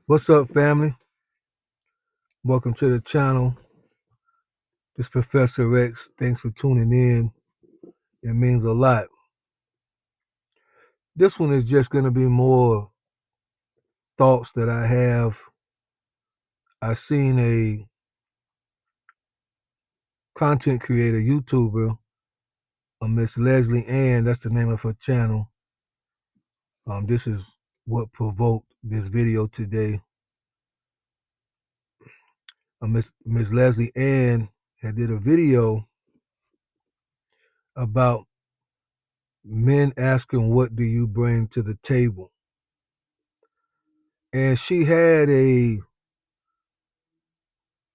What's up, family? Welcome to the channel. This is Professor X. Thanks for tuning in. It means a lot. This one is just going to be more thoughts that I have. I seen a content creator, YouTuber, a Miss Leslie Ann. That's the name of her channel. This is what provoked this video today. Miss Leslie Ann had did a video about men asking, "What do you bring to the table?" And she had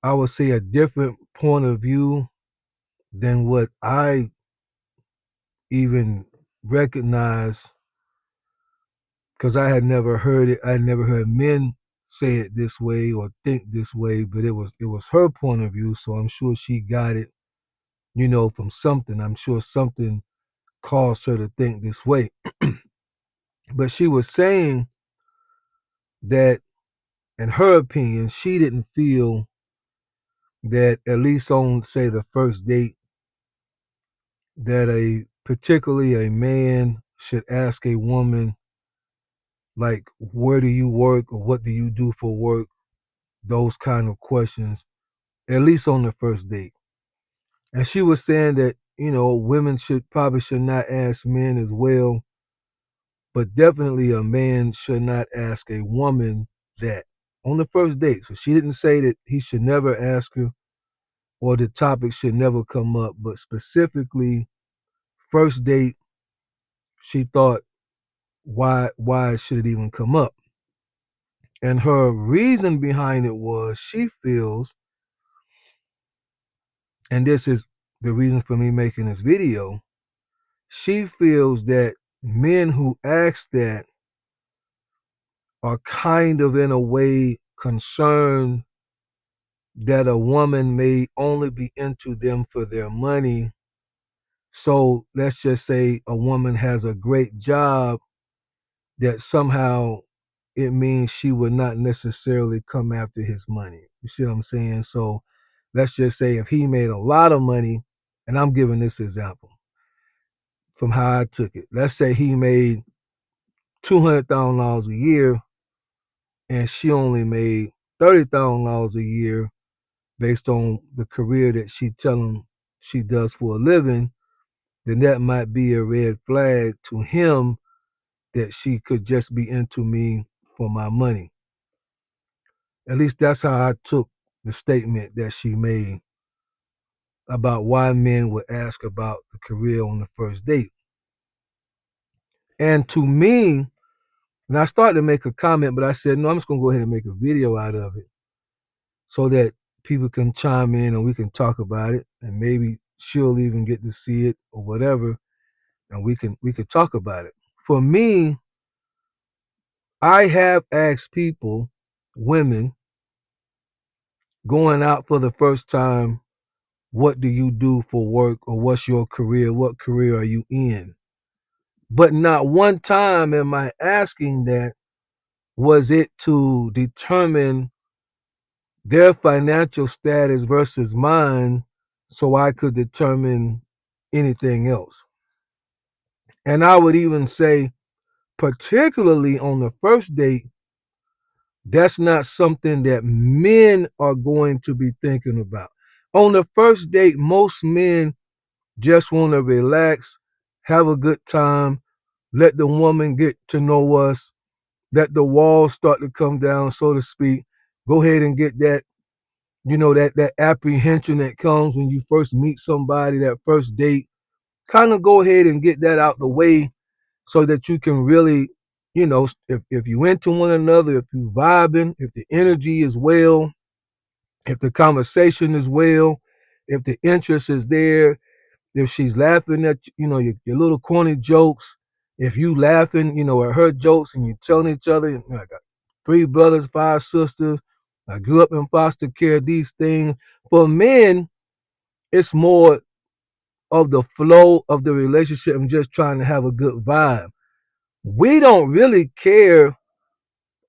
I would say, a different point of view than what I even recognized, because I had never heard it. I had never heard men say it this way or think this way, but it was her point of view. So I'm sure she got it, from something. I'm sure something caused her to think this way. But she was saying that, in her opinion, she didn't feel that, at least on, say, the first date, that particularly a man should ask a woman, like, where do you work or what do you do for work? Those kind of questions, at least on the first date. And she was saying that, women should not ask men as well, but definitely a man should not ask a woman that on the first date. So she didn't say that he should never ask her or the topic should never come up, but specifically first date, she thought, why should it even come up? And her reason behind it was, she feels, and this is the reason for me making this video, she feels that men who ask that are kind of, in a way, concerned that a woman may only be into them for their money. So let's just say a woman has a great job, that somehow it means she would not necessarily come after his money. You see what I'm saying? So let's just say if he made a lot of money, and I'm giving this example from how I took it. Let's say he made $200,000 a year, and she only made $30,000 a year, based on the career that she tell him she does for a living. Then that might be a red flag to him, that she could just be into me for my money. At least that's how I took the statement that she made about why men would ask about the career on the first date. And to me, and I started to make a comment, but I said, no, I'm just going to go ahead and make a video out of it, so that people can chime in and we can talk about it, and maybe she'll even get to see it or whatever, and we could talk about it. For me, I have asked people, women going out for the first time, what do you do for work, or what's your career? What career are you in? But not one time am I asking that, was it to determine their financial status versus mine, so I could determine anything else. And I would even say, particularly on the first date, that's not something that men are going to be thinking about. On the first date, most men just want to relax, have a good time, let the woman get to know us, let the walls start to come down, so to speak. Go ahead and get that, that apprehension that comes when you first meet somebody, that first date. Kind of go ahead and get that out the way, so that you can really, if you into one another, if you vibing, if the energy is well, if the conversation is well, if the interest is there, if she's laughing at, your little corny jokes, if you laughing, at her jokes, and you telling each other, I got 3 brothers, 5 sisters, I grew up in foster care, these things. For men, it's more of the flow of the relationship and just trying to have a good vibe. We don't really care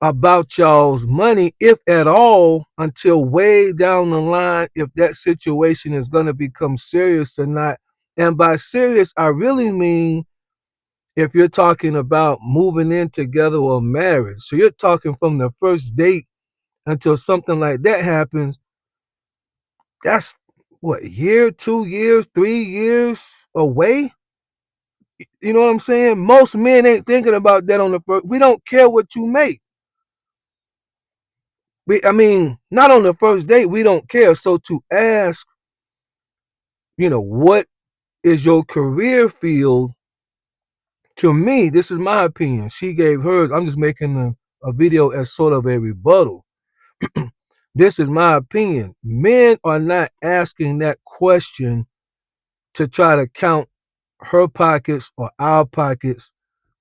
about y'all's money, if at all, until way down the line, if that situation is going to become serious or not. And by serious, I really mean if you're talking about moving in together or marriage. So you're talking from the first date until something like that happens. That's what, a year, 2 years, 3 years away? You know what I'm saying? Most men ain't thinking about that on the first. We don't care what you make. I mean, not on the first date. We don't care. So to ask, what is your career field? To me, this is my opinion. She gave hers. I'm just making a video as sort of a rebuttal. This is my opinion. Men are not asking that question to try to count her pockets or our pockets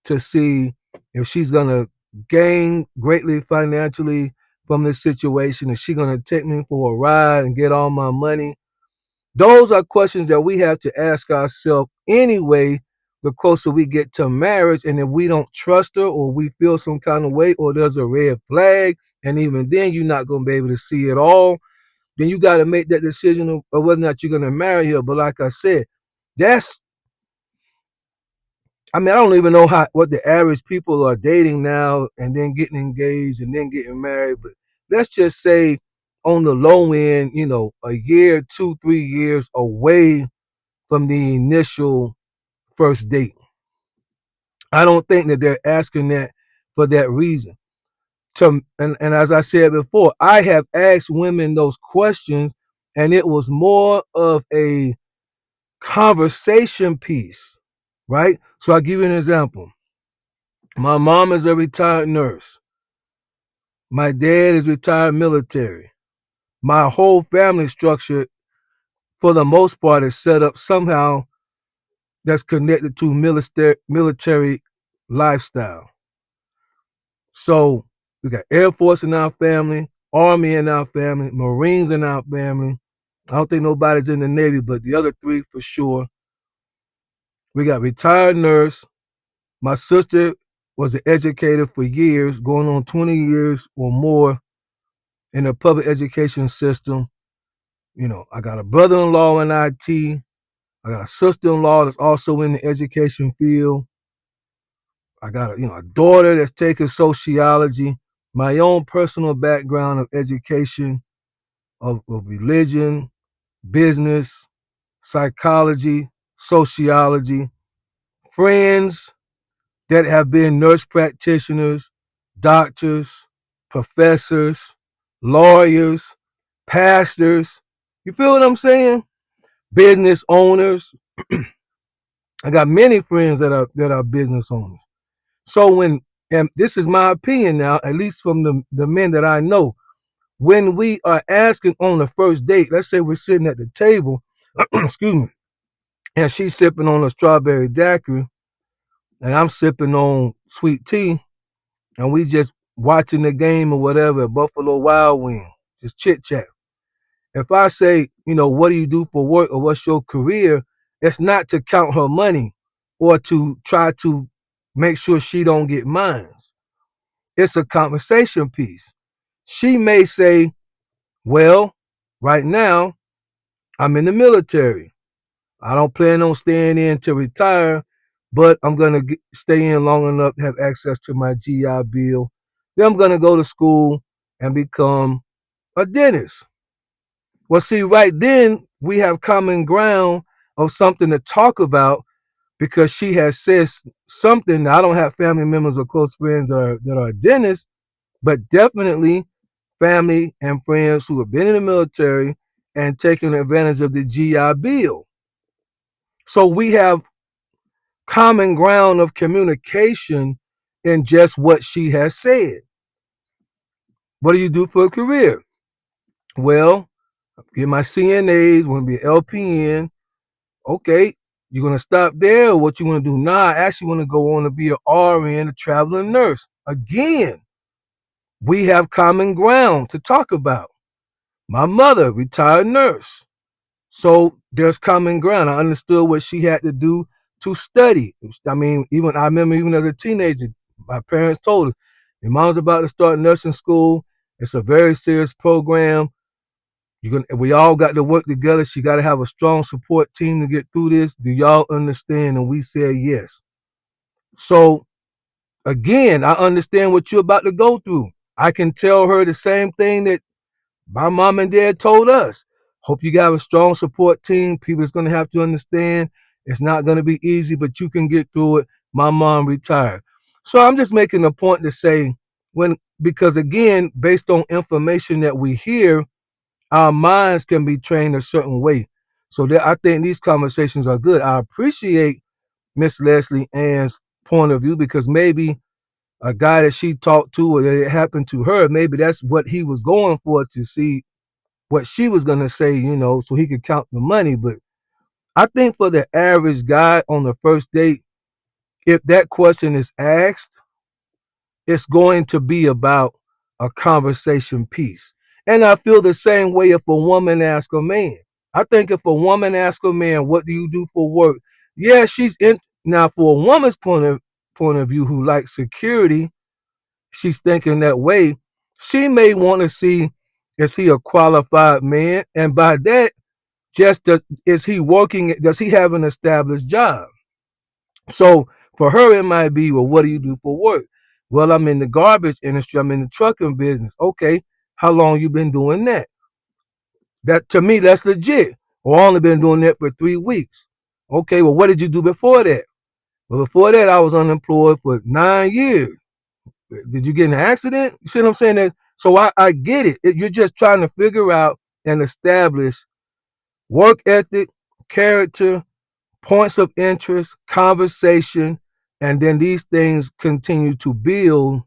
to see if she's gonna gain greatly financially from this situation. Is she gonna take me for a ride and get all my money? Those are questions that we have to ask ourselves anyway. The closer we get to marriage, and if we don't trust her, or we feel some kind of way, or there's a red flag, and even then you're not gonna be able to see it all, then you got to make that decision of whether or not you're gonna marry her. But like I said, that's I mean, I don't even know what the average people are dating now and then getting engaged and then getting married. But let's just say on the low end, a year, 2, 3 years away from the initial first date. I don't think that they're asking that for that reason. And as I said before, I have asked women those questions, and it was more of a conversation piece, right? So I'll give you an example. My mom is a retired nurse. My dad is retired military. My whole family structure, for the most part, is set up somehow that's connected to military lifestyle. So we got Air Force in our family, Army in our family, Marines in our family. I don't think nobody's in the Navy, but the other three for sure. We got retired nurse. My sister was an educator for years, going on 20 years or more in the public education system. I got a brother-in-law in IT. I got a sister-in-law that's also in the education field. I got a daughter that's taking sociology. My own personal background of education, of religion, business, psychology, sociology. Friends that have been nurse practitioners, doctors, professors, lawyers, pastors. You feel what I'm saying? Business owners. I got many friends that are business owners. So and this is my opinion now, at least from the men that I know, when we are asking on the first date, let's say we're sitting at the table, excuse me, and she's sipping on a strawberry daiquiri, and I'm sipping on sweet tea, and we just watching the game or whatever, Buffalo Wild Wings, just chit chat. If I say, what do you do for work or what's your career, it's not to count her money or to try to make sure she don't get mine. It's a conversation piece. She may say, well, right now I'm in the military. I don't plan on staying in to retire, but I'm going to stay in long enough to have access to my GI Bill. Then I'm going to go to school and become a dentist. Well, see, right then we have common ground of something to talk about because she has said something. I don't have family members or close friends that are dentists, but definitely family and friends who have been in the military and taken advantage of the GI Bill. So we have common ground of communication in just what she has said. What do you do for a career? Well, get my CNAs, want to be an LPN. Okay, you're gonna stop there, or what you want to do? Nah, I actually want to go on to be an RN, a traveling nurse. Again, we have common ground to talk about. My mother, retired nurse. So there's common ground. I understood what she had to do to study. I mean, I remember even as a teenager, my parents told us, Your mom's about to start nursing school. It's a very serious program. We all got to work together. She got to have a strong support team to get through this. Do y'all understand? And we said yes. So again, I understand what you're about to go through. I can tell her the same thing that my mom and dad told us. Hope you got a strong support team. People's going to have to understand it's not going to be easy, but you can get through it. My mom retired. So I'm just making a point to say because again, based on information that we hear, our minds can be trained a certain way. So I think these conversations are good. I appreciate Miss Leslie Ann's point of view because maybe a guy that she talked to or that it happened to her, maybe that's what he was going for to see what she was gonna say, so he could count the money. But I think for the average guy on the first date, if that question is asked, it's going to be about a conversation piece. And I feel the same way if a woman asks a man. I think if a woman asks a man, "What do you do for work?" Yeah, she's in now for a woman's point of view who likes security, she's thinking that way. She may want to see is he a qualified man, and by that, is he working? Does he have an established job? So for her, it might be, well, what do you do for work? Well, I'm in the garbage industry. I'm in the trucking business. Okay, how long you been doing that? That to me, that's legit. Well, I only been doing that for 3 weeks. Okay, well, what did you do before that? Well, before that, I was unemployed for 9 years. Did you get in an accident? You see what I'm saying? So I get it. You're just trying to figure out and establish work ethic, character, points of interest, conversation, and then these things continue to build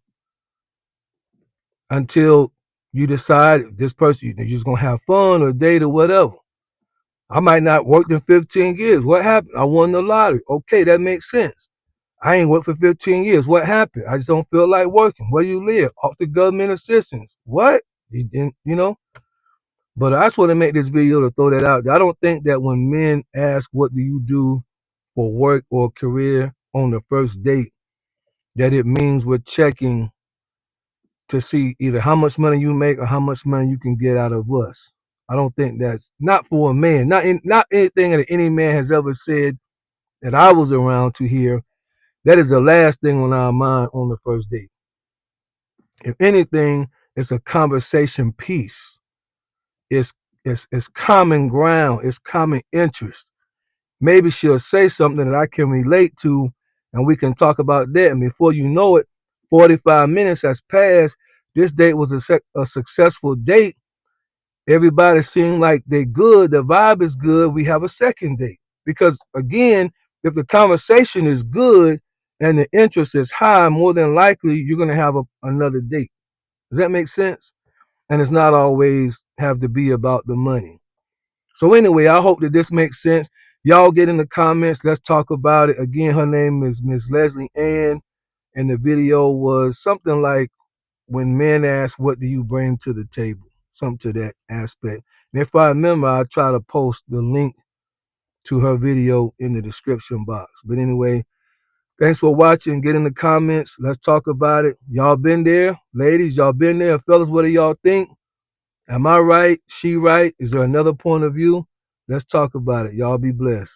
until you decide this person you're just gonna have fun or date or whatever. I might not work in 15 years. What happened? I won the lottery. Okay, that makes sense. I ain't worked for 15 years. What happened? I just don't feel like working. Where do you live? Off the government assistance. What? You didn't. But I just want to make this video to throw that out there. I don't think that when men ask, what do you do for work or career on the first date, that it means we're checking to see either how much money you make or how much money you can get out of us. I don't think that's not for a man. Not anything that any man has ever said that I was around to hear. That is the last thing on our mind on the first date. If anything, it's a conversation piece. It's it's common ground. It's common interest. Maybe she'll say something that I can relate to, and we can talk about that. And before you know it, 45 minutes has passed. This date was a successful date. Everybody seemed like they're good. The vibe is good. We have a second date. Because again, if the conversation is good and the interest is high, more than likely you're going to have another date. Does that make sense? And it's not always have to be about the money. So anyway, I hope that this makes sense. Y'all get in the comments. Let's talk about it. Again, her name is Miss Leslie Ann, and the video was something like when men ask, "What do you bring to the table?" Something to that aspect. And if I remember, I'll try to post the link to her video in the description box. But anyway, thanks for watching. Get in the comments. Let's talk about it. Y'all been there? Ladies, y'all been there? Fellas, what do y'all think? Am I right? She right? Is there another point of view? Let's talk about it. Y'all be blessed.